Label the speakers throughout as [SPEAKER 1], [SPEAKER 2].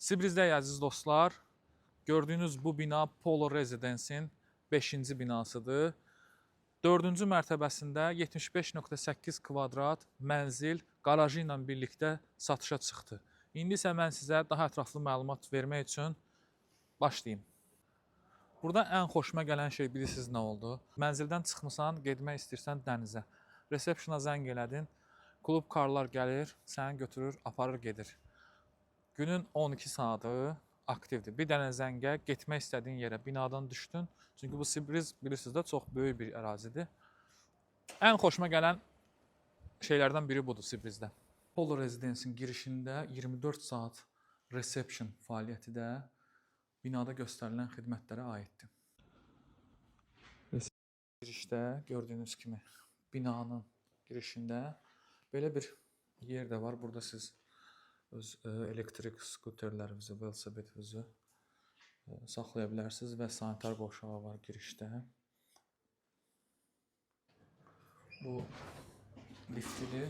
[SPEAKER 1] Sibrizdəyik əziz dostlar. Gördüyünüz bu bina Polo Residence-in 5-ci binasıdır. 4-cü mərtəbəsində 75.8 kvadrat mənzil qarajı ilə birlikdə satışa çıxdı. İndi isə mən sizə daha ətraflı məlumat vermək üçün başlayayım. Burada ən xoşuma gələn şey bilirsiniz nə oldu? Mənzildən çıxmısan, getmək istəyirsən dənizə. Resepsiona zəng elədin, klub karlar gəlir, səni götürür, aparır, gedir. Günün 12 saatı aktivdir. Bir dənə zəngə getmək istədiyin yerə binadan düşdün. Çünki bu Sibriz bilirsiniz də çox böyük bir ərazidir. Ən xoşuma gələn şeylərdən biri budur Sibrizdə. Polo Residence-in girişində 24 saat reception fəaliyyəti də binada göstərilən xidmətlərə aiddir. Girişdə gördüyünüz kimi binanın girişində belə bir yer də var. Burada siz öz elektrik skuterlərinizi, velosipedinizi saxlaya bilərsiniz və sanitar qovşağı var girişdə. Bu liftidir.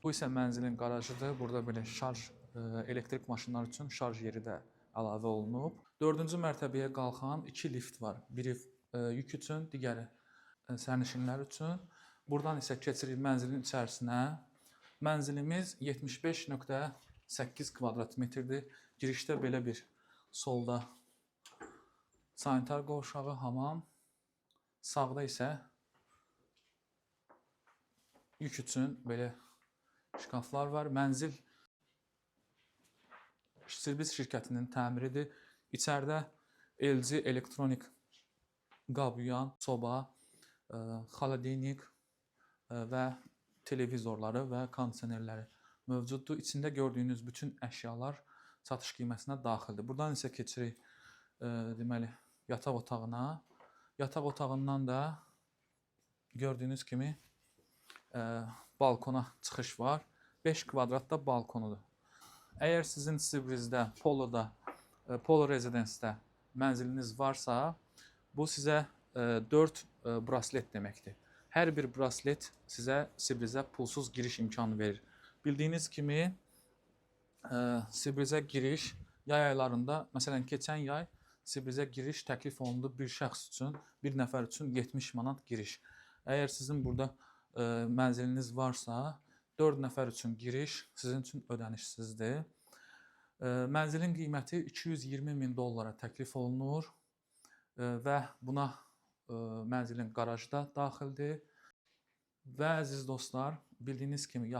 [SPEAKER 1] Bu isə mənzilin qarajıdır. Burada belə elektrik maşınlar üçün şarj yeri də əlavə olunub. 4-cü mərtəbəyə qalxan 2 lift var. Biri yük üçün, digəri sərnişinlər üçün. Buradan isə keçirik mənzilin içərisinə. Mənzilimiz 75.8 kvadrat metrdir. Girişdə belə bir solda sanitar qovşağı, hamam. Sağda isə yük üçün belə şkaflar var. Mənzil Sibris şirkətinin təmiridir. İçəridə LG elektronik qab yuyan, soba, xaladenik və televizorları və kondisionerləri mövcuddur. İçində gördüyünüz bütün əşyalar satış qiymətinə daxildir. Buradan isə keçirik deməli yataq otağına. Yataq otağından da gördüyünüz kimi balkona çıxış var. 5 kvadratda balkonudur. Əgər sizin Sibrizdə, Polo Residence-də mənziliniz varsa, bu sizə 4 braslet deməkdir. Hər bir braslet sizə Sibrizə pulsuz giriş imkanı verir. Bildiyiniz kimi Sibrizə giriş yay aylarında, məsələn keçən yay Sibrizə giriş təklif olundu bir şəxs üçün, bir nəfər üçün 70 manat giriş. Əgər sizin burada mənziliniz varsa, 4 nəfər üçün giriş sizin üçün ödənişsizdir. Mənzilin qiyməti $220.000 təklif olunur və buna mənzilin qarajı da daxildir. Və əziz dostlar, bildiyiniz kimi